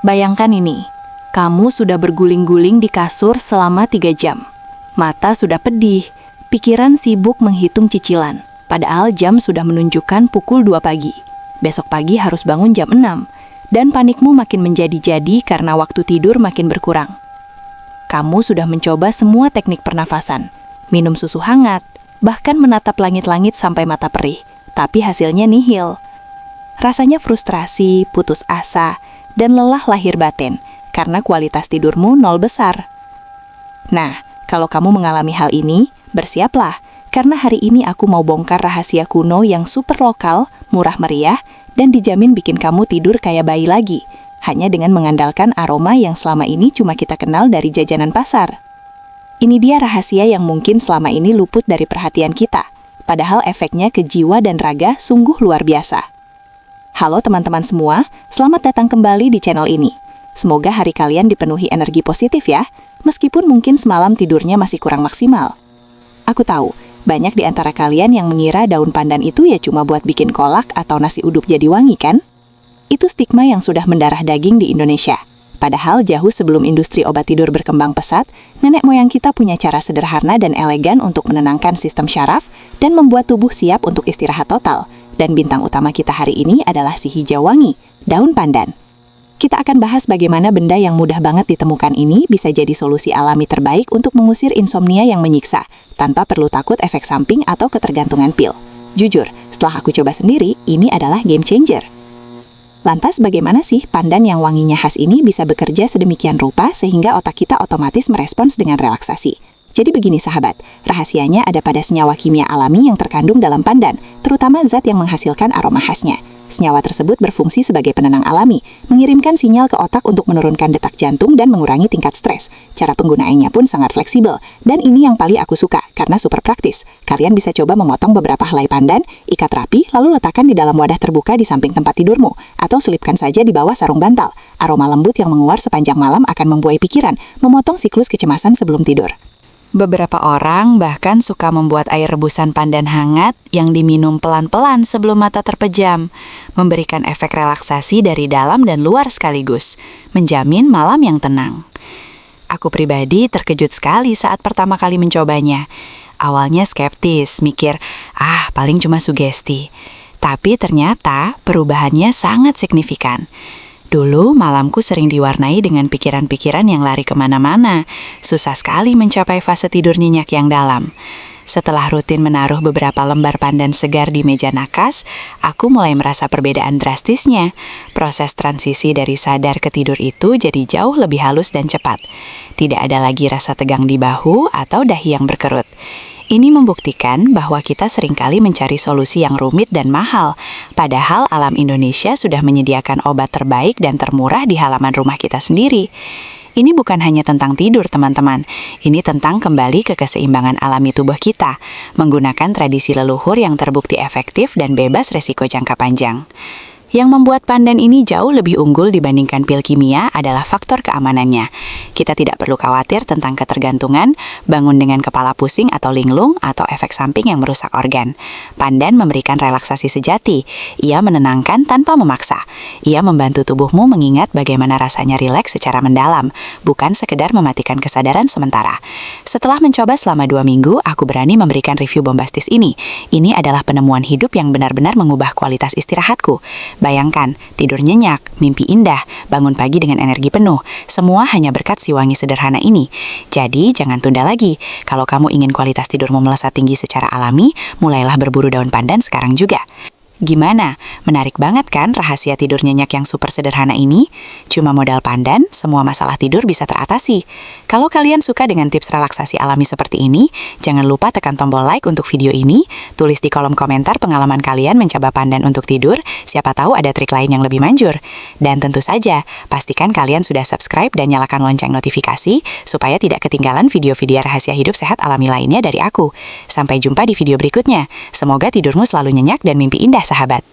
Bayangkan ini, kamu sudah berguling-guling di kasur selama 3 jam. Mata sudah pedih, pikiran sibuk menghitung cicilan. Padahal jam sudah menunjukkan pukul 2 pagi. Besok pagi harus bangun jam 6. Dan panikmu makin menjadi-jadi karena waktu tidur makin berkurang. Kamu sudah mencoba semua teknik pernafasan, minum susu hangat, bahkan menatap langit-langit sampai mata perih. Tapi hasilnya nihil. Rasanya frustrasi, putus asa, dan lelah lahir batin karena kualitas tidurmu nol besar. Nah, kalau kamu mengalami hal ini, bersiaplah, karena hari ini aku mau bongkar rahasia kuno yang super lokal, murah meriah, dan dijamin bikin kamu tidur kayak bayi lagi, hanya dengan mengandalkan aroma yang selama ini cuma kita kenal dari jajanan pasar. Ini dia rahasia yang mungkin selama ini luput dari perhatian kita, padahal efeknya ke jiwa dan raga sungguh luar biasa. Halo teman-teman semua, selamat datang kembali di channel ini. Semoga hari kalian dipenuhi energi positif ya, meskipun mungkin semalam tidurnya masih kurang maksimal. Aku tahu, banyak di antara kalian yang mengira daun pandan itu ya cuma buat bikin kolak atau nasi uduk jadi wangi kan? Itu stigma yang sudah mendarah daging di Indonesia. Padahal jauh sebelum industri obat tidur berkembang pesat, nenek moyang kita punya cara sederhana dan elegan untuk menenangkan sistem syaraf dan membuat tubuh siap untuk istirahat total. Dan bintang utama kita hari ini adalah si hijau wangi, daun pandan. Kita akan bahas bagaimana benda yang mudah banget ditemukan ini bisa jadi solusi alami terbaik untuk mengusir insomnia yang menyiksa, tanpa perlu takut efek samping atau ketergantungan pil. Jujur, setelah aku coba sendiri, ini adalah game changer. Lantas bagaimana sih pandan yang wanginya khas ini bisa bekerja sedemikian rupa sehingga otak kita otomatis merespons dengan relaksasi? Jadi begini sahabat, rahasianya ada pada senyawa kimia alami yang terkandung dalam pandan, terutama zat yang menghasilkan aroma khasnya. Senyawa tersebut berfungsi sebagai penenang alami, mengirimkan sinyal ke otak untuk menurunkan detak jantung dan mengurangi tingkat stres. Cara penggunaannya pun sangat fleksibel, dan ini yang paling aku suka karena super praktis. Kalian bisa coba memotong beberapa helai pandan, ikat rapi, lalu letakkan di dalam wadah terbuka di samping tempat tidurmu, atau selipkan saja di bawah sarung bantal. Aroma lembut yang menguar sepanjang malam akan membuai pikiran, memotong siklus kecemasan sebelum tidur. Beberapa orang bahkan suka membuat air rebusan pandan hangat yang diminum pelan-pelan sebelum mata terpejam, memberikan efek relaksasi dari dalam dan luar sekaligus, menjamin malam yang tenang. Aku pribadi terkejut sekali saat pertama kali mencobanya. Awalnya skeptis, mikir, paling cuma sugesti. Tapi ternyata perubahannya sangat signifikan. Dulu malamku sering diwarnai dengan pikiran-pikiran yang lari kemana-mana. Susah sekali mencapai fase tidur nyenyak yang dalam. Setelah rutin menaruh beberapa lembar pandan segar di meja nakas, aku mulai merasa perbedaan drastisnya. Proses transisi dari sadar ke tidur itu jadi jauh lebih halus dan cepat. Tidak ada lagi rasa tegang di bahu atau dahi yang berkerut. Ini membuktikan bahwa kita seringkali mencari solusi yang rumit dan mahal, padahal alam Indonesia sudah menyediakan obat terbaik dan termurah di halaman rumah kita sendiri. Ini bukan hanya tentang tidur, teman-teman. Ini tentang kembali ke keseimbangan alami tubuh kita, menggunakan tradisi leluhur yang terbukti efektif dan bebas resiko jangka panjang. Yang membuat pandan ini jauh lebih unggul dibandingkan pil kimia adalah faktor keamanannya. Kita tidak perlu khawatir tentang ketergantungan, bangun dengan kepala pusing atau linglung, atau efek samping yang merusak organ. Pandan memberikan relaksasi sejati. Ia menenangkan tanpa memaksa. Ia membantu tubuhmu mengingat bagaimana rasanya rileks secara mendalam, bukan sekedar mematikan kesadaran sementara. Setelah mencoba selama 2 minggu, aku berani memberikan review bombastis ini. Ini adalah penemuan hidup yang benar-benar mengubah kualitas istirahatku. Bayangkan, tidur nyenyak, mimpi indah, bangun pagi dengan energi penuh. Semua hanya berkat si wangi sederhana ini. Jadi, jangan tunda lagi. Kalau kamu ingin kualitas tidurmu melesat tinggi secara alami, mulailah berburu daun pandan sekarang juga. Gimana? Menarik banget kan rahasia tidur nyenyak yang super sederhana ini? Cuma modal pandan, semua masalah tidur bisa teratasi. Kalau kalian suka dengan tips relaksasi alami seperti ini, jangan lupa tekan tombol like untuk video ini, tulis di kolom komentar pengalaman kalian mencoba pandan untuk tidur, siapa tahu ada trik lain yang lebih manjur. Dan tentu saja, pastikan kalian sudah subscribe dan nyalakan lonceng notifikasi, supaya tidak ketinggalan video-video rahasia hidup sehat alami lainnya dari aku. Sampai jumpa di video berikutnya. Semoga tidurmu selalu nyenyak dan mimpi indah, sahabat.